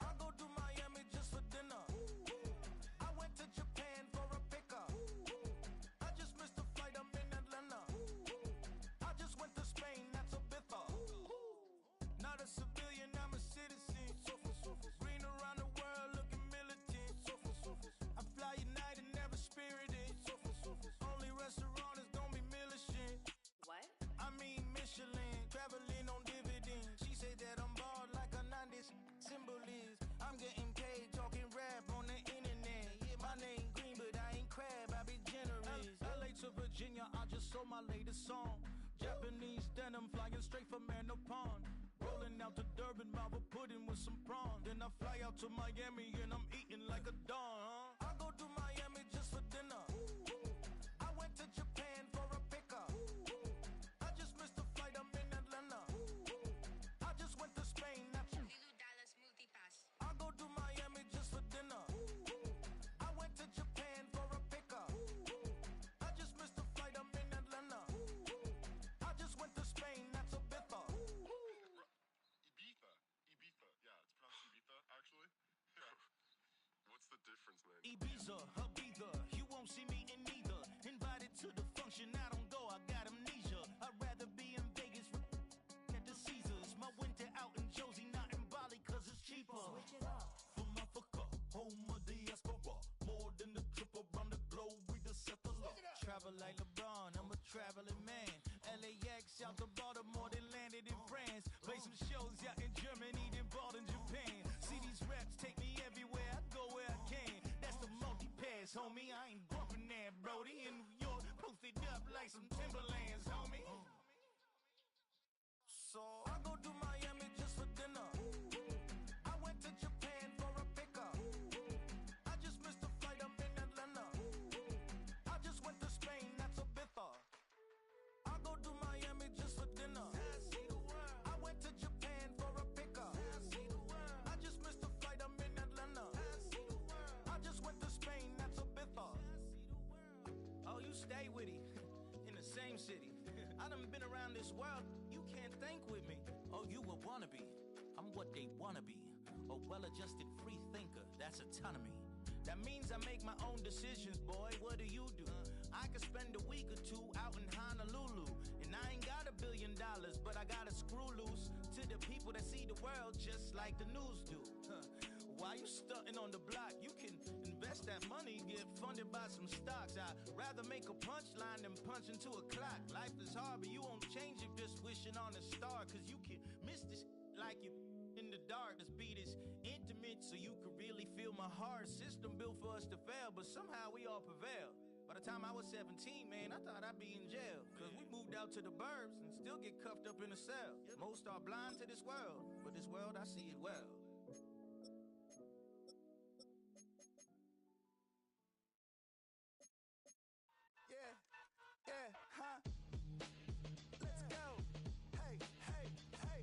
I go to Miami just for dinner. I went to Japan for a pickup. I just missed a flight, I'm in Atlanta. I just went to Spain, that's a biffa. Not a civilian, I'm a citizen. Green around the world, looking militant. I fly United, never spirited. Only restaurant is gonna be Michelin. What? I mean Michelin, traveling on dividends. She said that I'm bald like a 90s symbol is. I'm getting paid talking rap on the internet. Yeah, my name green, but I ain't crab, I be generous. LA to Virginia, I just sold my latest song. Japanese denim flying straight from Manopon. Rolling out to Durban, Malva pudding with some prawns. Then I fly out to Miami and I'm eating like a don. I go to Miami just for dinner. I went to Japan for a pickup. I just missed a flight, I'm in Atlanta. I just went to Spain, that's Lulu Dallas Multipass. I go to Miami just for dinner. I went to Japan for a pickup. I just missed a flight, I'm in Atlanta. I just went to Spain, that's a biffa. Ibiza. Ibiza. Yeah, it's pronounced Ibiza, actually. What's the difference, man? Ibiza, Ibiza, you won't see me in neither. Invited to the function, I don't go, I got amnesia. I'd rather be in Vegas at the Caesars. My winter out in Josie, not in Bali, cause it's cheaper. Switch it up. From Africa, home of diaspora. More than a trip around the globe, we just set the law. Travel like LeBron, I'm a traveling man. LAX out to Baltimore, then landed in France. Play some shows out in Germany, then bought in Japan. See these reps take me everywhere, I go where I can. That's the multi-pass, homie. I ain't bumping that, Brody. In New York, posted up like some Timberlands, homie. So I go to Miami just for dinner. I went to Japan for a pickup. I just missed a flight, I'm in Atlanta. I just went to Spain, that's a biffa. I go to Miami just for dinner. I went to Japan for a pickup. I just missed a flight, I'm in Atlanta. I just went to Spain, that's a biffa. Oh, you stay with him in the same city. I done been around this world, you can't think with me. Oh, you a wannabe, I'm what they wanna be. A well-adjusted free thinker, that's autonomy. That means I make my own decisions, boy, what do you do? I could spend a week or two out in Honolulu. And I ain't got $1 billion, but I got a screw loose to the people that see the world just like the news do. While you stunting on the block, you can invest that money, get funded by some stocks. I'd rather make a punchline than punch into a clock. Life is hard, but you won't change it just wishing on a star. Cause you can miss this like you in the dark. This beat is intimate, so you could really feel my heart. System built for us to fail, but somehow we all prevail. By the time I was 17, man, I thought I'd be in jail. Cause we moved out to the burbs and still get cuffed up in a cell. Most are blind to this world, but this world, I see it well. Yeah, yeah, huh? Let's go. Hey, hey, hey.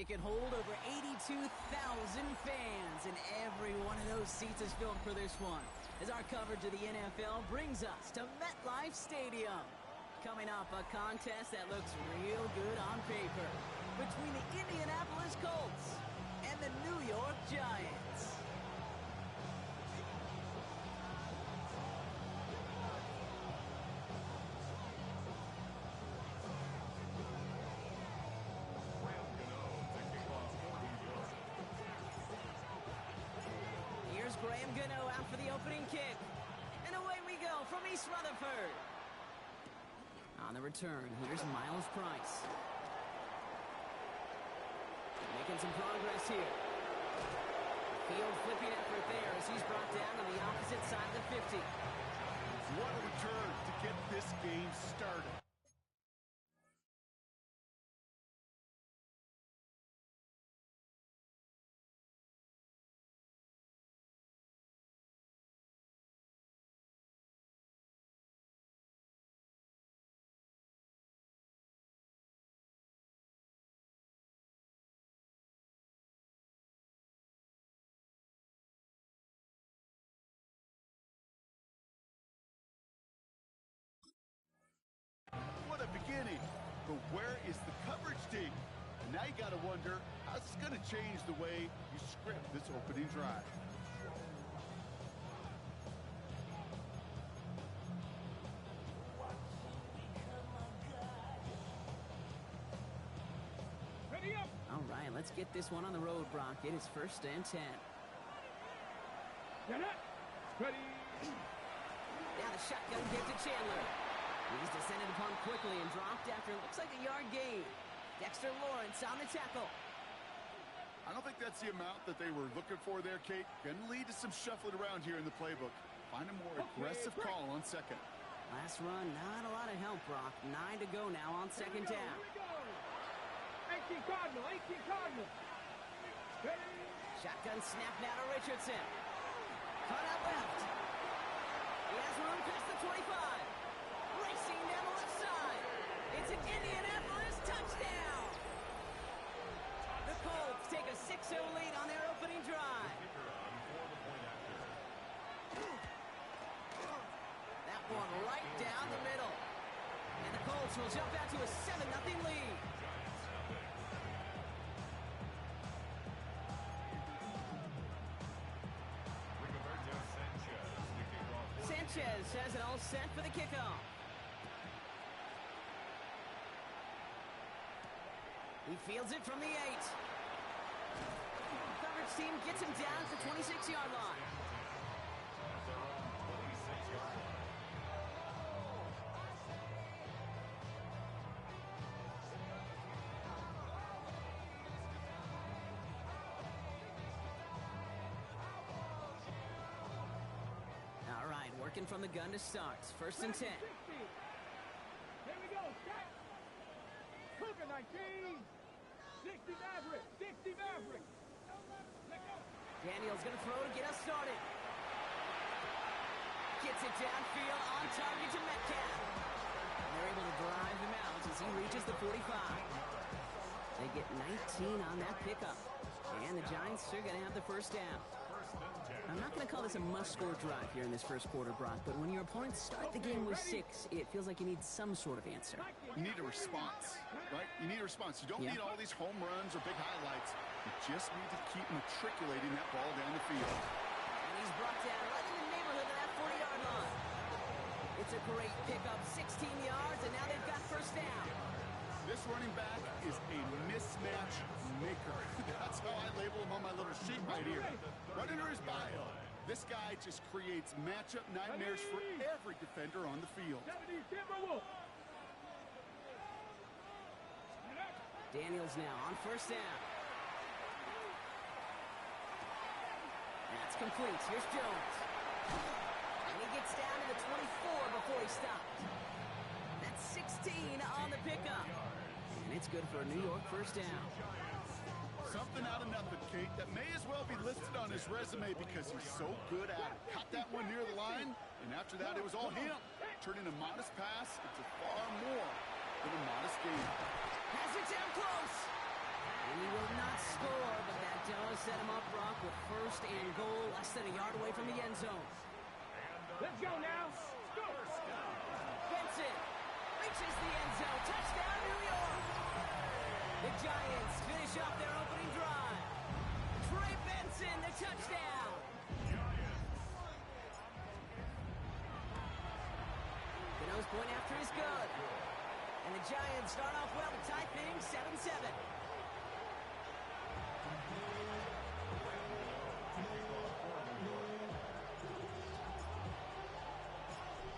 It can hold over 82,000 fans, and every one of those seats is filled for this one, as our coverage of the NFL brings us to MetLife Stadium. Coming up, a contest that looks real good on paper between the Indianapolis Colts and the New York Giants. Here's Graham Gano out for the opening kick. And away we go from East Rutherford. On the return, here's Miles Price. Making some progress here. Field flipping effort there as he's brought down on the opposite side of the 50. What a return to get this game started. What a beginning. But where is the coverage team? And now you got to wonder, how's this going to change the way you script this opening drive? All right, let's get this one on the road, Brock. It is 1st and 10. Ready. Now the shotgun gives to Chandler. He's descended upon quickly and dropped after it looks like a yard gain. Dexter Lawrence on the tackle. I don't think that's the amount that they were looking for there, Kate. Going to lead to some shuffling around here in the playbook. Find a more aggressive call on second. Last run, not a lot of help, Brock. 9 to go now on second down. 18 Cardinal. Ready. Shotgun snap now to Richardson. Cut out left. He has room past the 25. Racing down the left side. It's an Indianapolis touchdown. The Colts take a 6-0 lead on their opening drive. That one right down the middle. And the Colts will jump out to a 7-0 lead. Sanchez has it all set for the kickoff. He fields it from the 8. Coverage team gets him down at the 26-yard line. All right, working from the gun to start. 1st and 10. 60. Here we go. Stop. Cougar 19. 60 Maverick. 60 Maverick. Daniel's going to throw to get us started. Gets it downfield on target to Metcalf. And they're able to drive him out as he reaches the 45. They get 19 on that pickup. And the Giants are going to have the first down. I'm not going to call this a must-score drive here in this first quarter, Brock, but when your opponents start the game with 6, it feels like you need some sort of answer. You need a response, right? You need a response. You don't need all these home runs or big highlights. You just need to keep matriculating that ball down the field. And he's brought down right in the neighborhood of that 40-yard line. It's a great pickup, 16 yards, and now they've got first down. This running back is a mismatch maker. That's how I label him on my little sheet right here. Right under his bio. This guy just creates matchup nightmares for every defender on the field. Daniels now on first down. That's complete. Here's Jones. And he gets down to the 24 before he stopped. That's 16 on the pickup. And it's good for a New York first down. Something out of nothing, Kate, that may as well be listed on his resume because he's so good at it. Caught that one near the line, and after that, it was all him. Turning a modest pass into far more than a modest game. Has it down close. And he will not score, but that does set him up, Brock, with first and goal less than a yard away from the end zone. Let's go now. Go. Benson reaches the end zone. Touchdown, New York. The Giants finish off their opening drive. Trey Benson, the touchdown. Gano's point after is good. And the Giants start off well to tie things 7-7.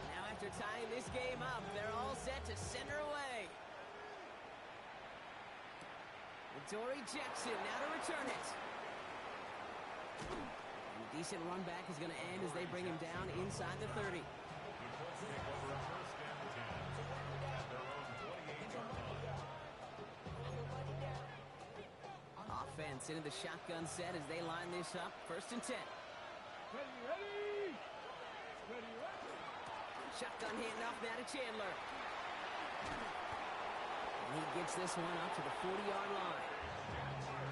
Now after tying this game up, they're all set to send her away. Dory Jackson now to return it. And a decent run back is going to end as they bring him down inside the 30. Offense into the shotgun set as they line this up. First and 10. Ready. Shotgun handoff now to Chandler. And he gets this one up to the 40-yard line.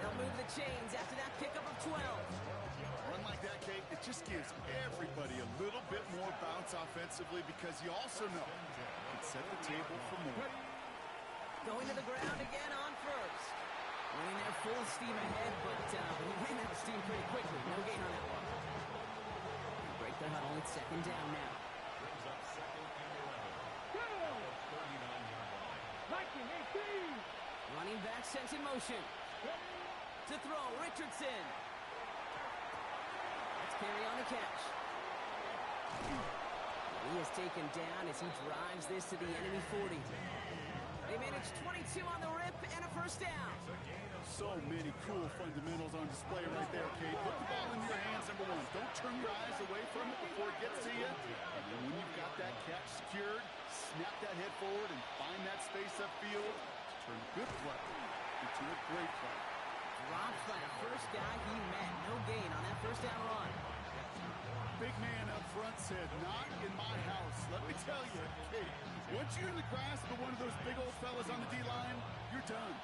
They'll move the chains after that pickup of 12. Run like that, Kate, it just gives everybody a little bit more bounce offensively because you also know it can set the table for more. Going to the ground again on first. Running there full steam ahead, but he ran out of steam pretty quickly. No gain on that one. Break the huddle. It's second down now. Go. 19-18. Running back sent in motion. To throw, Richardson. Let's carry on the catch. He is taken down as he drives this to the enemy 40. They managed 22 on the rip and a first down. So many cool fundamentals on display right there, Kate. Put the ball in your hands, number one. Don't turn your eyes away from it before it gets to you. And then when you've got that catch secured, snap that head forward and find that space upfield to turn a good play into a great play. Dropped by the first guy he met. No gain on that first down run. Big man up front said, not in my house. Let me tell you, Kate, once you're in the grasp of one of those big old fellas on the D-line, you're done.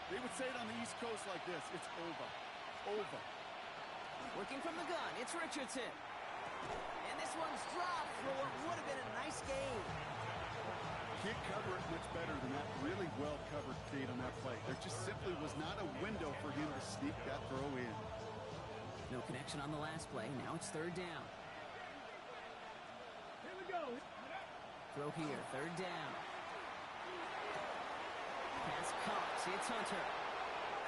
They would say it on the East Coast like this, it's over. Over. Working from the gun, it's Richardson. And this one's dropped for what would have been a nice game. Can't cover it much better than that. Really well covered, Kate, on that play. There just simply was not a window for him to sneak that throw in. No connection on the last play. Now it's third down. Here we go. Throw here, third down. Pass Cox, it's Hunter.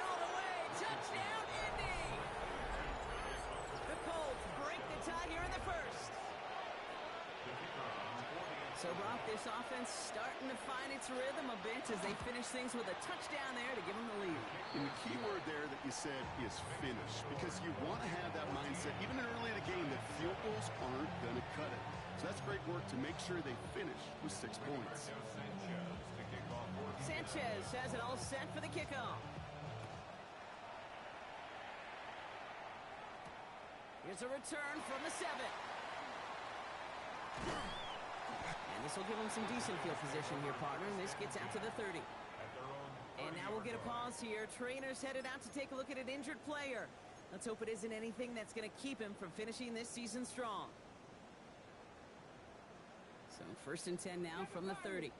All the way, touchdown, Indy! The Colts break the tie here in the first. So, Brock, this offense starting to find its rhythm a bit as they finish things with a touchdown there to give them the lead. And the key word there that you said is finish, because you want to have that mindset, even early in the game, that field goals aren't going to cut it. So that's great work to make sure they finish with 6 points. Sanchez has it all set for the kickoff. Here's a return from the 7. And this will give them some decent field position here, partner. And this gets out to the 30. And now we'll get a pause here. Trainer's headed out to take a look at an injured player. Let's hope it isn't anything that's going to keep him from finishing this season strong. So first and 10 now from the 30.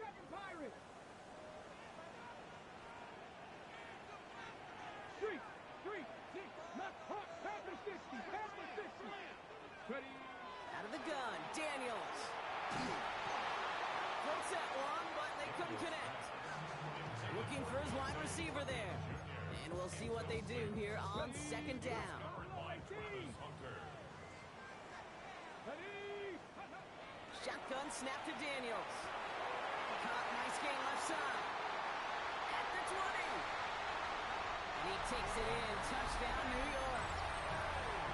Out of the gun, Daniels. Floats that one, but they couldn't connect. Looking for his wide receiver there. And we'll see what they do here on second down. Shotgun snap to Daniels. Caught, nice gain left side. At the 20. And he takes it in. Touchdown, New York.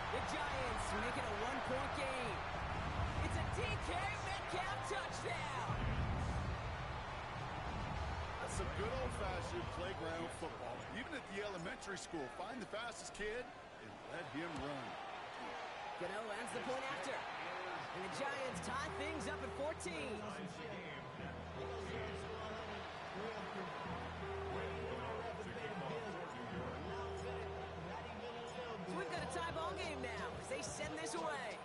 The Giants make it a 1-point game. It's a DK Metcalf touchdown. That's some good old-fashioned playground football. Even at the elementary school, find the fastest kid and let him run. Gano adds the point after. And the Giants tie things up at 14. possession now as they send this away.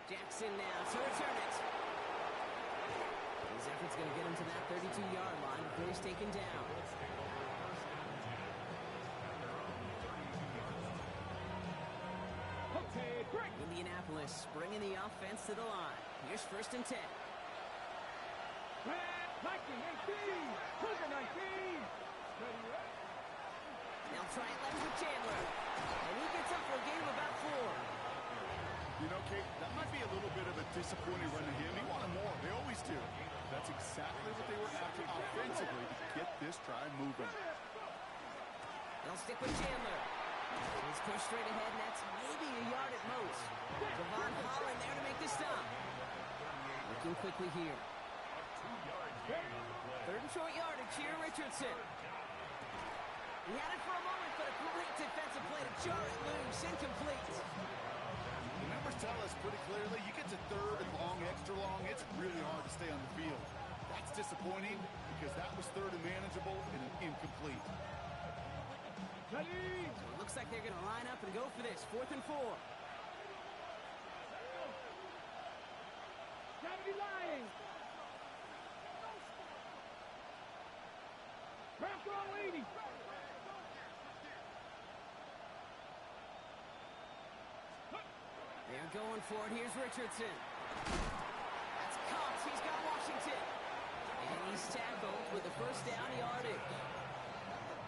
Jackson now to return it. His effort's going to get him to that 32-yard line before he's taken down. Okay, break. Indianapolis bringing the offense to the line. Here's 1st and 10. Viking 18. Cougar 19. Ready, ready. They'll try it left with Chandler. And he gets up for a gain of about 4. You know, Kate, that might be a little bit of a disappointing run to him. He wanted more. They always do. That's exactly what they were after offensively to get this drive moving. They'll stick with Chandler. He's pushed straight ahead, and that's maybe a yard at most. Devon Holland there to make the stop. Looking quickly here. 3rd and short yardage here, Richardson. He had it for a moment, but a great defensive play to jar it loose. Incomplete. The numbers tell us pretty clearly, you get to 3rd and long, extra long, it's really hard to stay on the field. That's disappointing because that was 3rd and manageable and an incomplete. So it looks like they're going to line up and go for this. 4th and 4. Gotta be lying. Craft on lady. They're going for it. Here's Richardson. That's Cox. He's got Washington. And he's tackled with the 1st down yardage.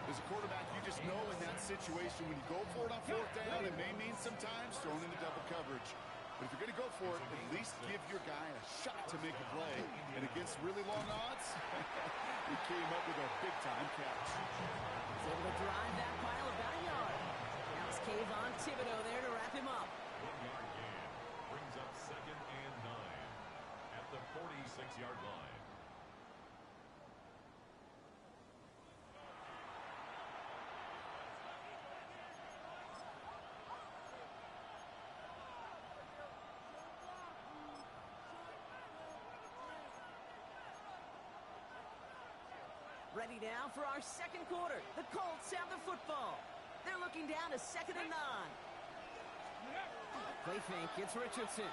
As a quarterback, you just know in that situation when you go for it on 4th down, it may mean sometimes thrown into double coverage. But if you're going to go for it, at least give your guy a shot to make a play. And against really long odds, he came up with a big-time catch. He's able to drive that pile about a yard. Now it's Kayvon Thibodeau there to wrap him up. 1-yard gain brings up 2nd and 9 at the 46-yard line. Ready now for our 2nd quarter. The Colts have the football. They're looking down to 2nd and 9. Play fake. It's Richardson.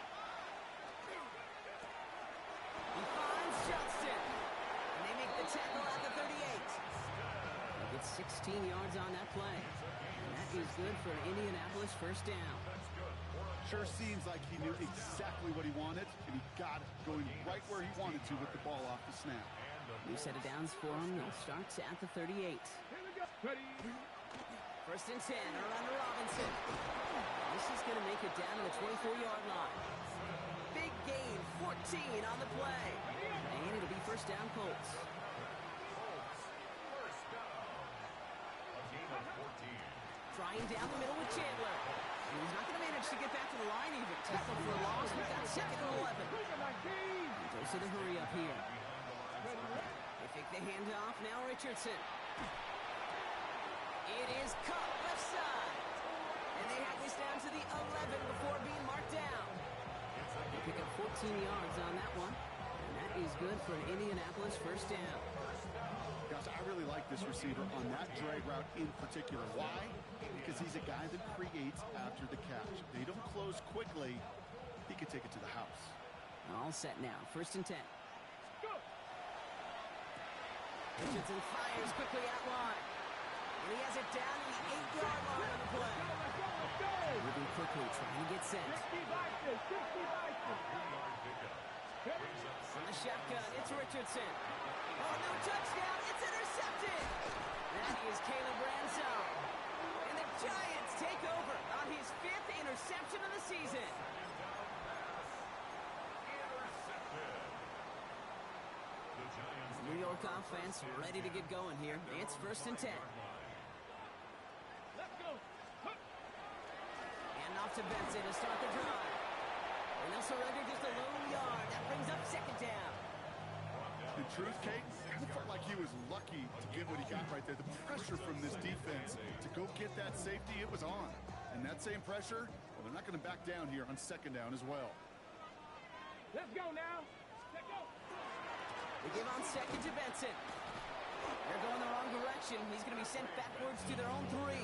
He finds Johnston. And they make the tackle at the 38. They get 16 yards on that play. And that is good for an Indianapolis 1st down. Sure seems like he knew exactly what he wanted, and he got it going right where he wanted to with the ball off the snap. New set of downs for him. They'll start at the 38. Here we go. Ready. 1st and 10. Orlando Robinson. This is going to make it down to the 24-yard line. Big gain. 14 on the play. And it'll be 1st down Colts. Trying down the middle with Chandler. And he's not going to manage to get back to the line even. Tackled for a loss. We've got 2nd and 11. He goes to the hurry up here. They fake the handoff. Now Richardson. It is caught left side. And they have this down to the 11 before being marked down. They pick up 14 yards on that one. And that is good for an Indianapolis 1st down. Gosh, I really like this receiver on that drag route in particular. Why? Because he's a guy that creates after the catch. They don't close quickly. He could take it to the house. All set now. 1st and 10. Richardson fires quickly out wide. And he has it down to the 8-yard line on the play. Moving quickly, trying to get set. From the shotgun, it's Richardson. Oh, no touchdown. It's intercepted. That is Caleb Ransom. And the Giants take over on his 5th interception of the season. New York offense ready to get going here. It's 1st and 10. Let's go. And off to Benson to start the drive. And they'll surrender just a lone yard. That brings up 2nd down. In truth, Kate, I felt like he was lucky to get what he got right there. The pressure from this defense to go get that safety, it was on. And that same pressure, well, they're not going to back down here on 2nd down as well. Let's go now. Let's go. They give on 2nd to Benson. They're going the wrong direction. He's going to be sent backwards to their own 3.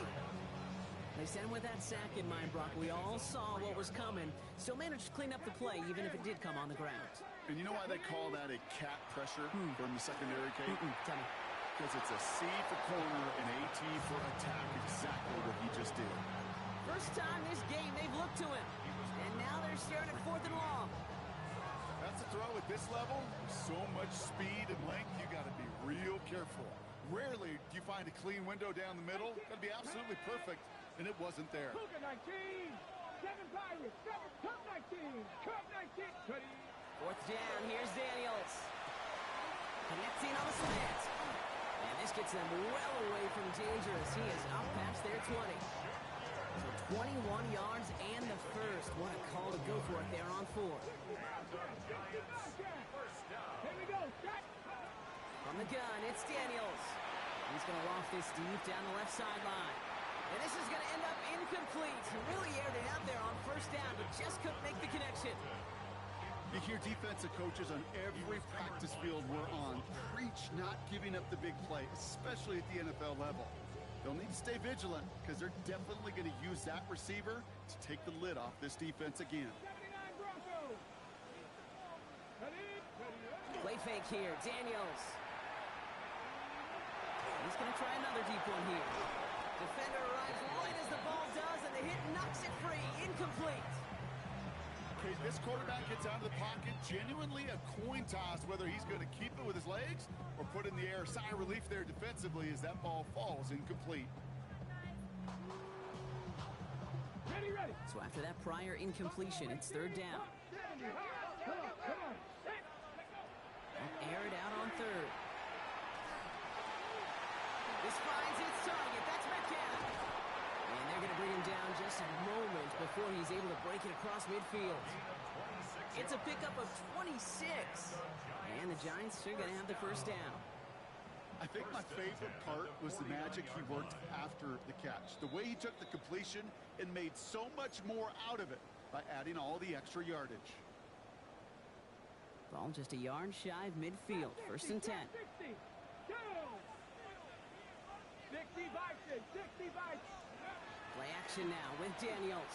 They sent him with that sack in mind, Brock. We all saw what was coming. Still managed to clean up the play, even if it did come on the ground. And you know why they call that a cat pressure from the secondary, Kate? Tell me. Because it's a C for corner and AT for attack, exactly what he just did. First time this game they've looked to him. And now they're staring at 4th and long. That's a throw at this level. With so much speed and length, you got to be real careful. Rarely do you find a clean window down the middle. Got to be absolutely perfect, and it wasn't there. Cougar 19. 7 Pirates. 7 Cub 19. Cub 19. Cuddy. 4th down. Here's Daniels. Connecting on the slant. And this gets them well away from danger as he is up past their 20. So 21 yards and the first. What a call to go for it there on 4. Here we go. Shot. From the gun, it's Daniels. He's going to loft this deep down the left sideline. And this is going to end up incomplete. He really aired it out there on 1st down, but just couldn't make the connection. You hear defensive coaches on every practice field we're on preach not giving up the big play, especially at the NFL level. They'll need to stay vigilant because they're definitely going to use that receiver to take the lid off this defense again. 79 Broncos. Cuddy. Play fake here, Daniels. He's going to try another deep one here. Defender arrives right as the ball does, and the hit knocks it free. Incomplete. Okay, this quarterback gets out of the pocket. Genuinely a coin toss whether he's going to keep it with his legs or put in the air. Sigh of relief there defensively as that ball falls incomplete. Ready. So after that prior incompletion, it's 3rd down. 70. Come on. Air it out on 3rd. This finds its target. That's Metcalf. And they're going to bring him down just a moment before he's able to break it across midfield. It's a pickup of 26. And the Giants are going to have the 1st down. I think my favorite part was the magic he worked after the catch. The way he took the completion and made so much more out of it by adding all the extra yardage. Ball just a yard shy of midfield. 1st and 10. 60. Go. 60 Bison. 60 Bison. Play action now with Daniels.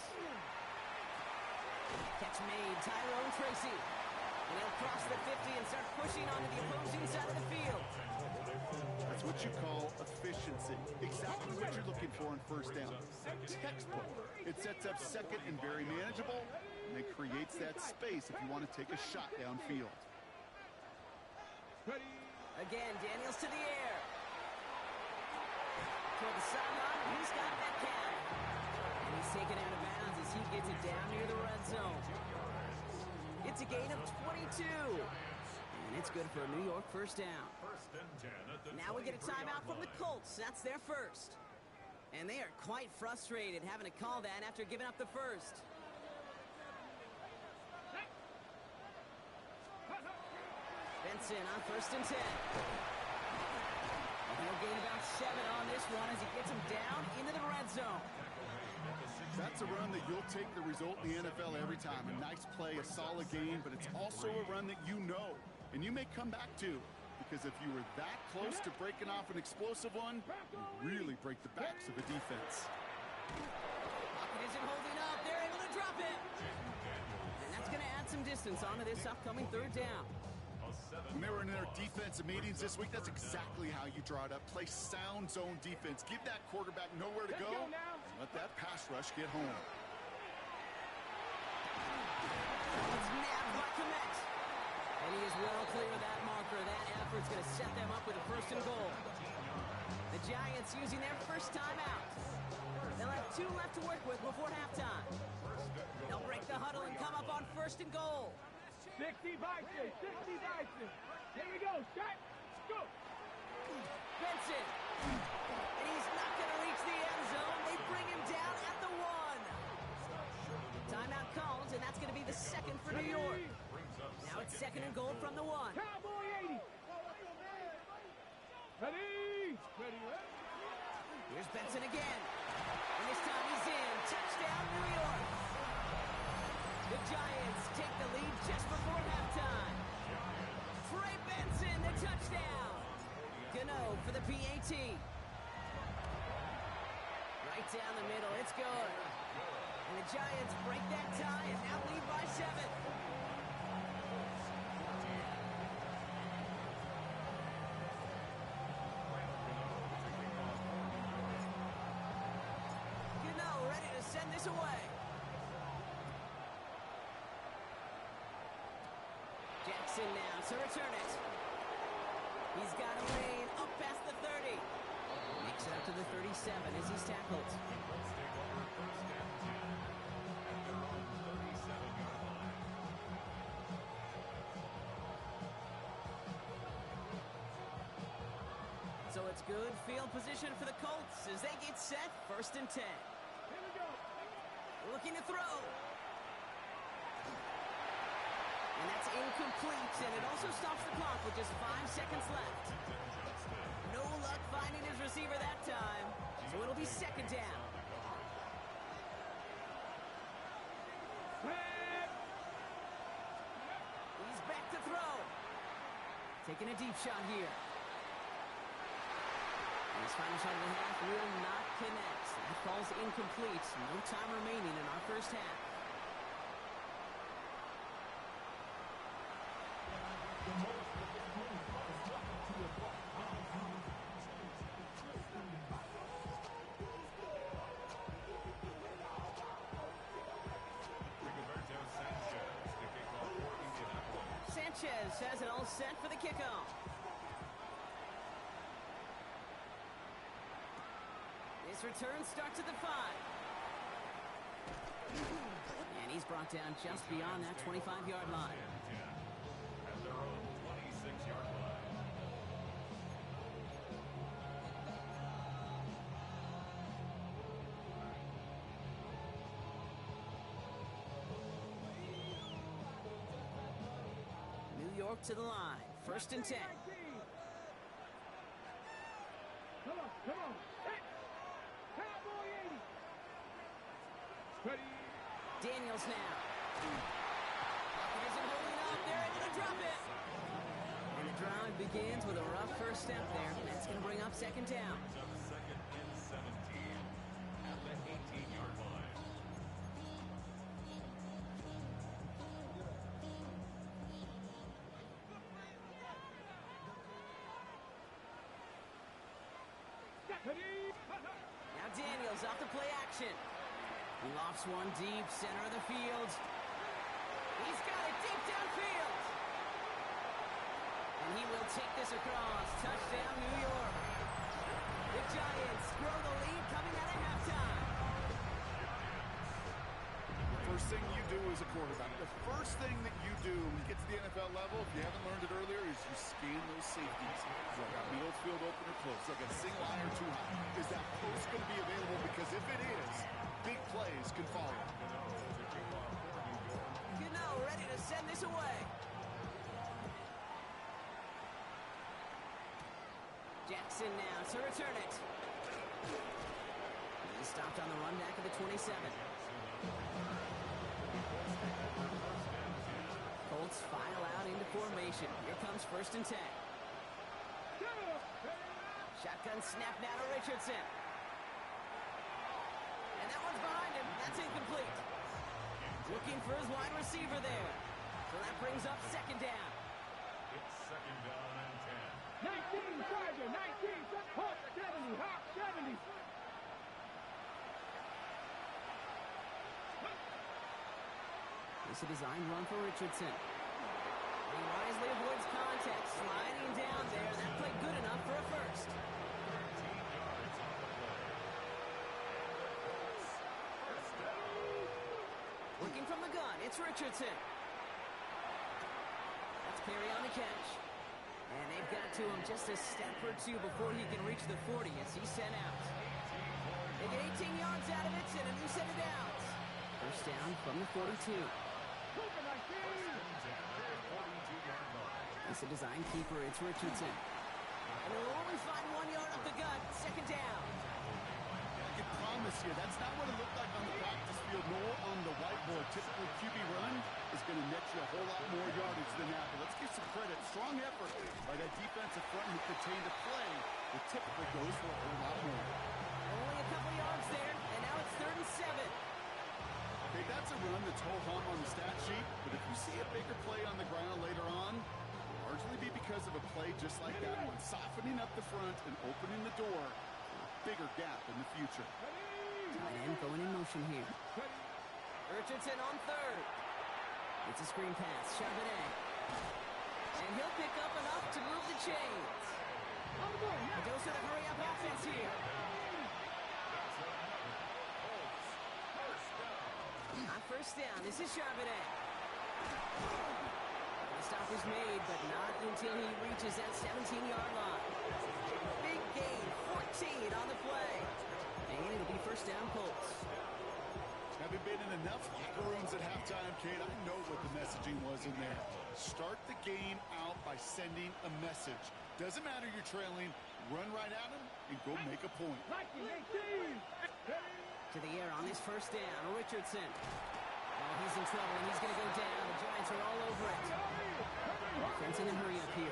Catch made. Tyrone Tracy. And he'll cross the 50 and start pushing onto the opposing side of the field. That's what you call efficiency. Exactly what you're looking for in 1st down. Textbook. It sets up 2nd and very manageable, and it creates that space if you want to take a shot downfield. Ready. Again, Daniels to the air. Toward the sideline, he's got Metcalf. And he's taken out of bounds as he gets it down near the red zone. It's a gain of 22. And it's good for a New York 1st down. Now we get a timeout from the Colts. That's their 1st. And they are quite frustrated having to call that after giving up the 1st. Benson on 1st and 10. And he'll gain about 7 on this one as he gets him down into the red zone. That's a run that you'll take the result in the NFL every time. A nice play, a solid game, but it's also a run that you know and you may come back to. Because if you were that close to breaking off an explosive one, you really break the backs of the defense. Pocket isn't holding up. They're able to drop it. And that's going to add some distance onto this upcoming 3rd down. When they were in their defensive meetings this week, that's exactly how you draw it up. Play sound zone defense. Give that quarterback nowhere to go. And let that pass rush get home. It's nabbed by Komet. And he is well clear of that marker. That effort's going to set them up with a 1st and goal. The Giants using their 1st timeout. They'll have 2 left to work with before halftime. They'll break the huddle and come up on 1st and goal. 60 Bison. 60 Bison. Here we go. Shot. Go. Benson. And he's not going to reach the end zone. They bring him down at the 1. Timeout called, and that's going to be the 2nd for New York. Now it's 2nd and goal from the 1. Cowboy 80. Ready. Here's Benson again. And this time he's in. Touchdown, New York. The Giants take the lead just before halftime. Trey Benson, the touchdown. Gano for the PAT. Right down the middle. It's good. And the Giants break that tie and now lead by 7. Ready to send this away. Jackson now to return it. He's got a lane up past the 30. Makes it up to the 37 as he's tackled. So it's good field position for the Colts as they get set 1st and 10. Looking to throw. And that's incomplete, and it also stops the clock with just 5 seconds left. No luck finding his receiver that time, so it'll be 2nd down. He's back to throw. Taking a deep shot here. And his final shot of the half will not connect. That falls incomplete. No time remaining in our first half. Sanchez has it all set for the kickoff. This return starts at the 5. And he's brought down just beyond that 25-yard line. At their own 26-yard line. New York to the line. 1st and 10. Come on. Hey. Cowboy 80. Ready. Daniels now. Pocket isn't holding up. They're able to drop it. And the drive begins with a rough first step there. That's going to bring up 2nd down. Brings up 2nd and 17 at the 18-yard line. Now Daniels off the play action. He lofts one deep, center of the field. He's got it deep downfield. And he will take this across. Touchdown, New York. The Giants grow the lead coming out of halftime. First thing you do as a quarterback, the first thing that you do when you get to the NFL level, if you haven't learned it earlier, is you scan those safeties. So I got middle field open or close, like a single eye or too high. Is that post going to be available? Because if it is, big plays can follow. Ready to send this away. Jackson now to return it. He stopped on the run back of the 27. Colts file out into formation. Here comes 1st and 10. Shotgun snap now to Richardson. And that one's behind him. That's incomplete. Looking for his wide receiver there. So that brings up 2nd down. It's 2nd down and 10. 19, Charger, 19, Hawk 70, Hawk 70. It's a designed run for Richardson. He wisely avoids contact, sliding down there. That played good enough for a first. 13 yards on the play. First down. Looking from the gun, it's Richardson. That's carry on the catch. And they've got to him just a step or two before he can reach the 40 as he's sent out. They get 18 yards out of it and a new set of downs. First down from the 42. It's a design keeper, it's Richardson. And they'll only find 1 yard up the gut, 2nd down. I can promise you, that's not what it looked like on the practice field nor on the whiteboard. Typical QB run is going to net you a whole lot more yardage than that. But let's give some credit. Strong effort by that defensive front who contained the play. It typically goes for a whole lot more. Only a couple yards there. 7. Okay, that's a run that's ho-hum on the stat sheet, but if you see a bigger play on the ground later on, it'll largely be because of a play just like that one, softening up the front and opening the door for a bigger gap in the future. Tight end going in motion here. Richardson on 3rd. It's a screen pass. Charbonnet. And he'll pick up enough to move the chains. A dose of the hurry-up offense here. On first down, this is Charbonnet. The stop is made, but not until he reaches that 17-yard line. Big gain, 14 on the play. And it'll be first down, Colts. Having been in enough locker rooms at halftime, Kate, I know what the messaging was in there. Start the game out by sending a message. Doesn't matter you're trailing, run right at him and go make a point. To the air on this first down, Richardson. Oh, he's in trouble, and he's going to go down. The Giants are all over it. Defense in a hurry up here.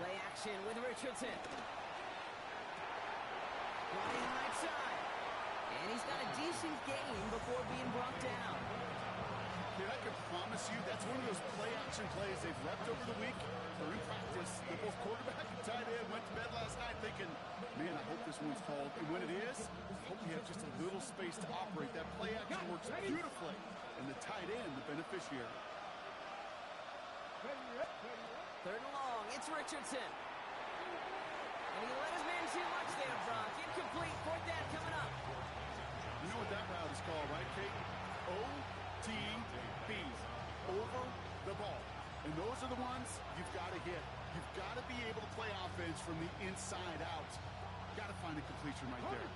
Play action with Richardson. Running right side. And he's got a decent gain before being brought down. Dude, I can promise you that's one of those play-action plays they've repped over the week or in practice. The both quarterback and tight end went to bed last night thinking, man, I hope this one's called. And when it is, I hope we have just a little space to operate. That play-action works beautifully. And the tight end, the beneficiary. 3rd and long, it's Richardson. And he let his man too much there, Brock. Incomplete, 4th down coming up. You know what that route is called, right, Kate? OTB, over the ball. And those are the ones you've got to hit. You've got to be able to play offense from the inside out. Got to find a completion right there.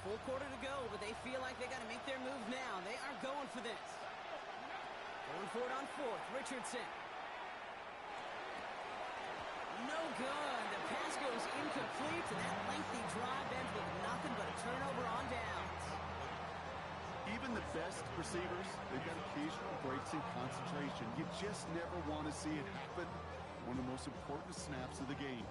Full quarter to go, but they feel like they got to make their move now. They are going for this. Going for it on 4th, Richardson. No good. The pass goes incomplete, and that lengthy drive ends with nothing but a turnover on downs. Even the best receivers, they've got occasional breaks in concentration. You just never want to see it happen. One of the most important snaps of the game.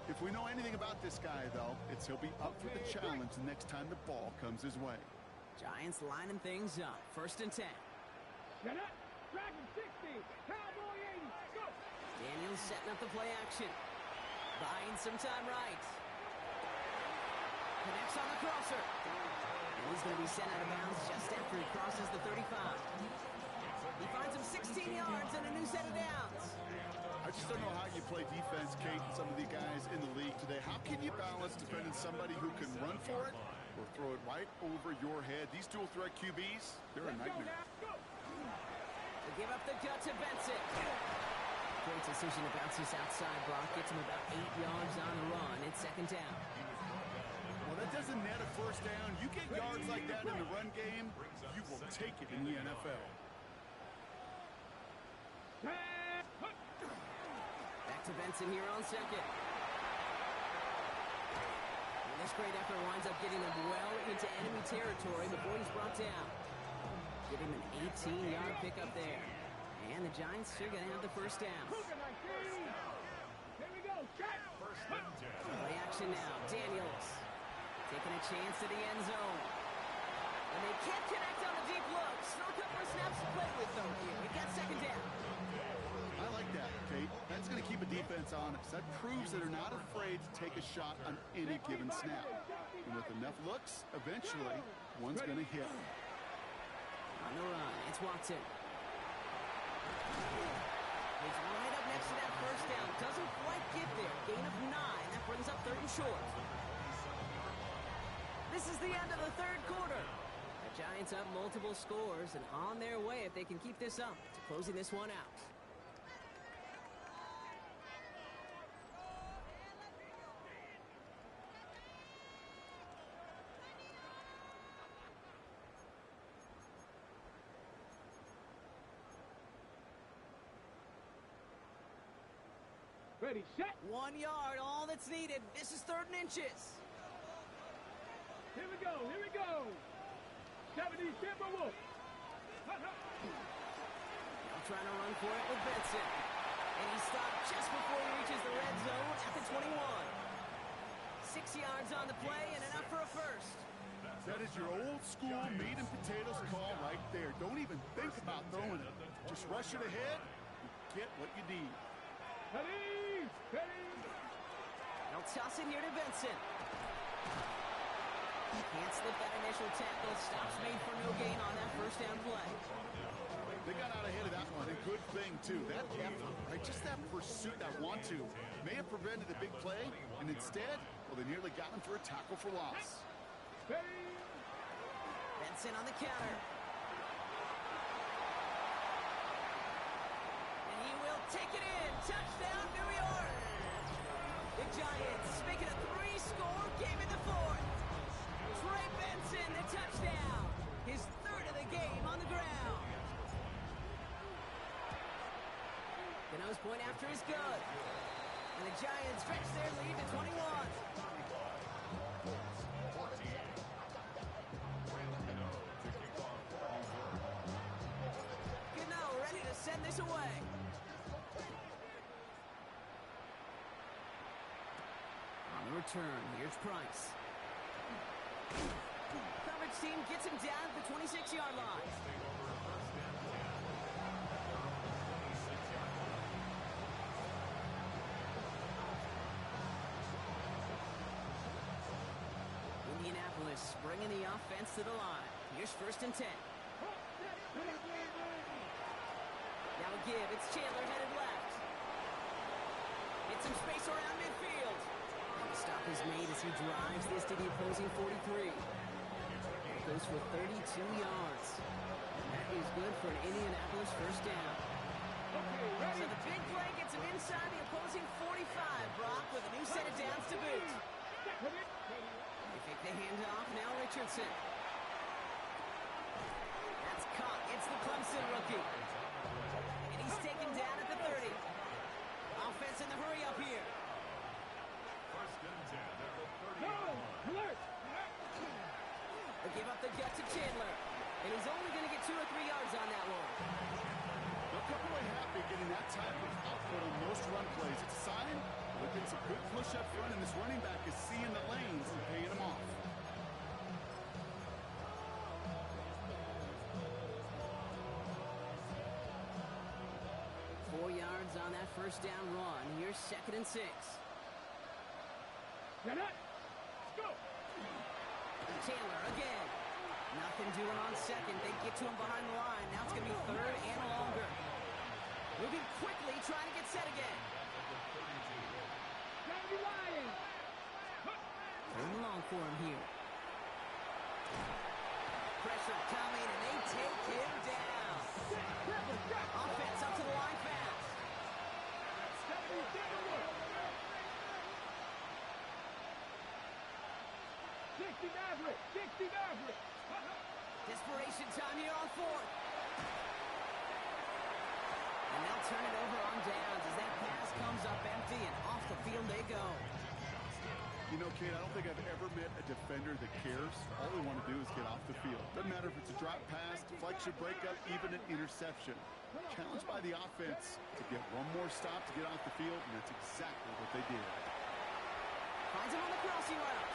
If we know anything about this guy, though, it's he'll be up for the challenge the next time the ball comes his way. Giants lining things up. 1st and 10. Get up. Dragon 60. Cowboy 80. Go. Daniels setting up the play action. Buying some time right. Connects on the crosser. And he's going to be sent out of bounds just after he crosses the 35. He finds him 16 yards and a new set of downs. I just don't know how you play defense, Kate, and some of the guys in the league today. How can you balance defending somebody who can run for it or throw it right over your head? These dual threat QBs, they're a nightmare. They give up the gut to Benson. Great decision to bounce this outside. Brock gets him about 8 yards on the run. It's 2nd down. Well, that doesn't net a first down. You get yards like that in the run game, you will take it in the NFL. Back to Benson here on 2nd. And this great effort winds up getting him well into enemy territory before he's brought down. Give him an 18-yard pickup there. And the Giants are going to have the first down. Here we go. Play action now. Daniels taking a chance to the end zone. And they can't connect on the deep look. Still a couple of snaps to play with, though, here. We got 2nd down. I like that, Kate. That's going to keep a defense honest. That proves that they're not afraid to take a shot on any given snap. And with enough looks, eventually, one's going to hit. On the run, it's Watson. He's right up next to that first down. Doesn't quite get there. Gain of 9. That brings up 3rd and short. This is the end of the 3rd quarter. The Giants up multiple scores and on their way if they can keep this up to closing this one out. Ready, set. 1 yard, all that's needed. This is 3rd and inches. Here we go. Here we go. 70 Timberwolf. Now trying to run for it with Benson. And he stopped just before he reaches the red zone at the 21. 6 yards on the play and enough for a first. That is your old school meat and potatoes call right there. Don't even think about throwing it. Just rush it ahead and get what you need. Ready, ready. They'll toss it here to Benson. Can't slip that initial tackle. Stops made for no gain on that first down play. They got out ahead of that one. A good thing, too. That effort, right? Just that pursuit, that want-to, may have prevented a big play, and instead, well, they nearly got him for a tackle for loss. Benson on the counter. And he will take it in. Touchdown, New York. The Giants make it a 3-score game in the fourth. Trey Benson, the touchdown. His third of the game on the ground. The nose point after is good. And the Giants stretch their lead to 21. Gano ready to send this away. On the return, here's Price. Coverage team gets him down at the 26-yard line. Indianapolis bringing the offense to the line. Here's 1st and 10. Now a give. It's Chandler headed left. Get some space around midfield. And the stop is made as he drives this to the opposing 43. It goes for 32 yards. And that is good for an Indianapolis first down. So the big play gets him inside the opposing 45, Brock, with a new set of downs to boot. They fake the handoff, now Richardson. That's caught. It's the Clemson rookie. And he's taken down at the 30. Offense in the hurry up here. They give up the gut to Chandler. And he's only going to get 2 or 3 yards on that one. They'll come away happy getting that type of output on most run plays. It's a sign they're getting some good push up front, and this running back is seeing the lanes and paying them off. Four yards on that first down run. Here's 2nd and 6. Go. Chandler again. Nothing doing on 2nd. They get to him behind the line. Now it's going to be 3rd and longer. Moving quickly, trying to get set again. Third and long for him here. Pressure coming, and they take him down. Offense up to the line fast. Desperation time here on 4th. And they'll turn it over on downs as that pass comes up empty, and off the field they go. You know, Kate, I don't think I've ever met a defender that cares. All they want to do is get off the field. Doesn't matter if it's a drop pass, deflection, breakup, even an interception. Challenged by the offense to get one more stop to get off the field, and that's exactly what they did. Finds him on the crossing route.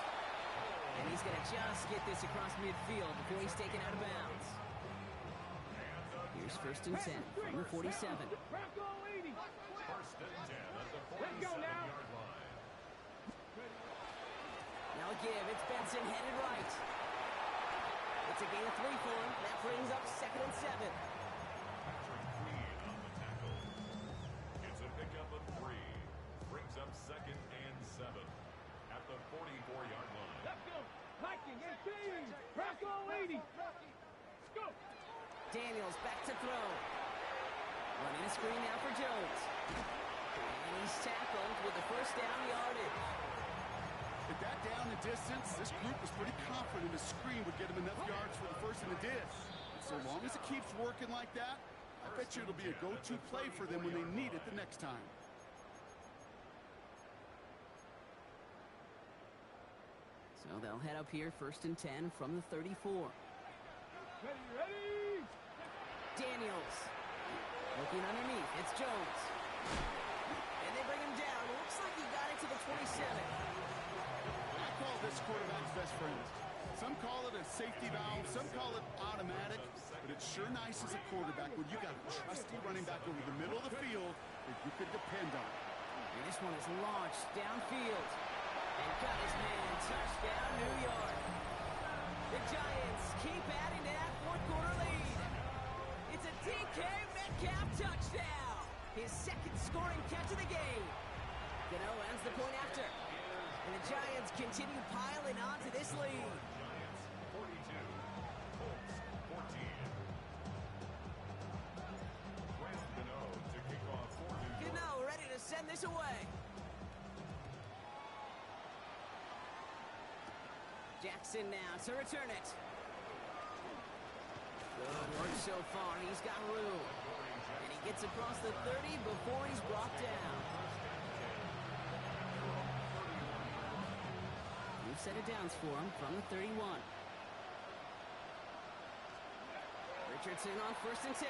And he's going to just get this across midfield before he's taken out of bounds. Here's 1st and 10 from the 47. First and 10 at the 47-yard line. Now a give. It's Benson headed right. It's a gain of 3 for him. That brings up 2nd and 7. Patrick Queen on the tackle. It's a pickup of 3. Brings up 2nd and 7 at the 44-yard line. Let's go. Hiking 18. Bronco 80. Let's go. Daniels back to throw. Running a screen now for Jones. And he's tackled with the first down yardage. At that down and distance, this group was pretty confident a screen would get him enough yards for the first, and it did. And so long as it keeps working like that, I bet you it'll be a go-to play for them when they need it the next time. So they'll head up here, 1st and 10 from the 34. Ready. Daniels. Looking underneath. It's Jones. And they bring him down. Looks like he got it to the 27. call this quarterback's best friend. Some call it a safety valve, some call it automatic, but it's sure nice as a quarterback when you got a trusty running back over the middle of the field that you could depend on. And this one is launched downfield. And got his man. Touchdown, New York. The Giants keep adding to that fourth-quarter lead. It's a DK Metcalf touchdown. His second scoring catch of the game. Gano ends the point after. And the Giants continue piling on to this lead. Giants 42, Colts 14. Graham Gano to kick off for New York. Gano ready to send this away. Jackson now to return it. Good work so far. He's got room. And he gets across the 30 before he's brought down. New set of downs for him from the 31. Richardson on 1st and 10.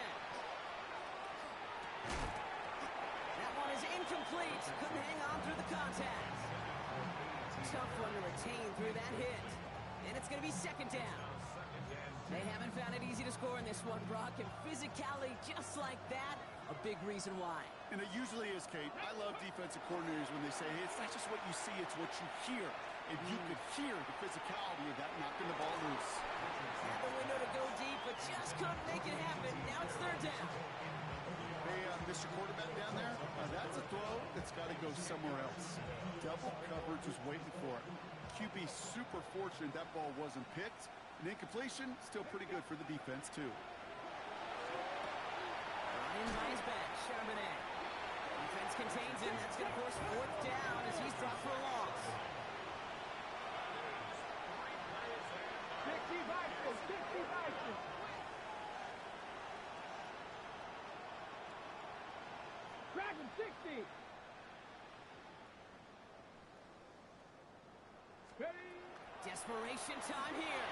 That one is incomplete. Couldn't hang on through the contact. Tough one to retain through that hit. And it's going to be 2nd down. They haven't found it easy to score in this one, Brock. And physicality just like that, a big reason why. And it usually is, Kate. I love defensive coordinators when they say, hey, it's not just what you see, it's what you hear. And you could hear the physicality of that knocking the ball loose. Had the window to go deep, but just couldn't make it happen. Now it's 3rd down. Hey, Mr. Quarterback down there, that's a throw that's got to go somewhere else. Double coverage was waiting for it. QB super fortunate that ball wasn't picked. An incompletion, still pretty good for the defense, too. Ryan by his back, Charbonnet. Defense contains him. That's going to force 4th down as he's dropped for a loss. 60 Vikings, 60 Vikings. Dragon 60. Ready. Desperation time here.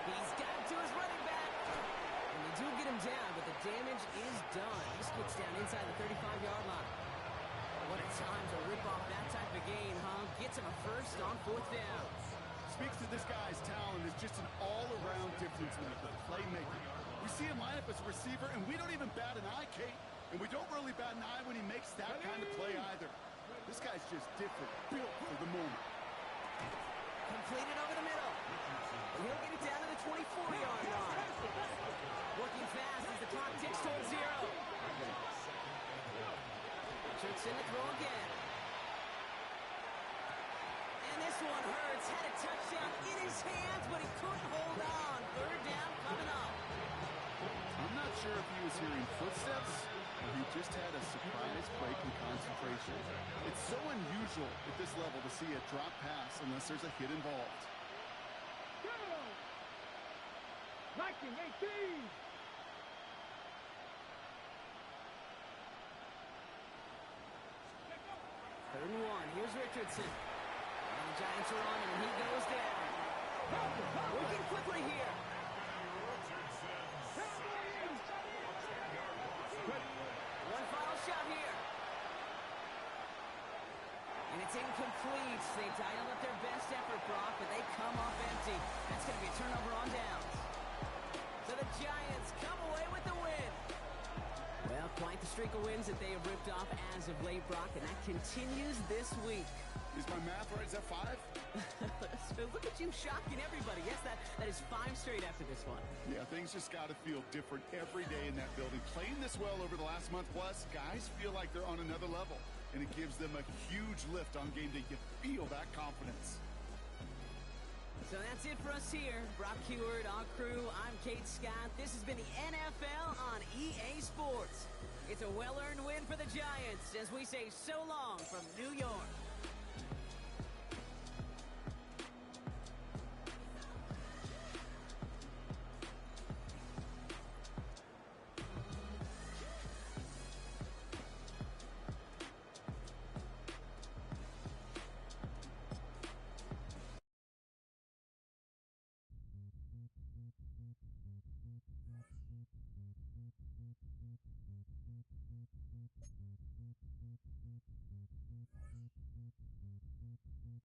He's got it to his running back. And they do get him down, but the damage is done. He gets down inside the 35-yard line. What a time to rip off that type of gain, huh? Gets him a first on 4th down. Speaks to this guy's talent is just an all-around difference maker, playmaker. We see him line up as a receiver, and we don't even bat an eye, Kate. And we don't really bat an eye when he makes that kind of play either. This guy's just different, built for the moment. Completed over the middle. And he'll get it down to the 24-yard line. Working fast as the clock ticks towards 0. Richardson to throw again. And this one hurts. Had a touchdown in his hands, but he couldn't hold on. 3rd down coming up. I'm not sure if he was hearing footsteps or he just had a surprise break in concentration. It's so unusual at this level to see a drop pass unless there's a hit involved. Go. Viking 18. Third and 1. Here's Richardson. And the Giants are on him, and he goes down. Working quickly here. One final shot here. And it's incomplete. They dialed up their best effort, Brock, but they come off empty. That's going to be a turnover on downs. So the Giants come away with the win. Well, quite the streak of wins that they have ripped off as of late, Brock, and that continues this week. Is my math right? Is that 5? So look at you shocking everybody. Yes, that is 5 straight after this one. Yeah, things just got to feel different every day in that building. Playing this well over the last month plus, guys feel like they're on another level, and it gives them a huge lift on game day. You feel that confidence. So that's it for us here. Brock Heward, our crew. I'm Kate Scott. This has been the NFL on EA Sports. It's a well-earned win for the Giants as we say so long from New York.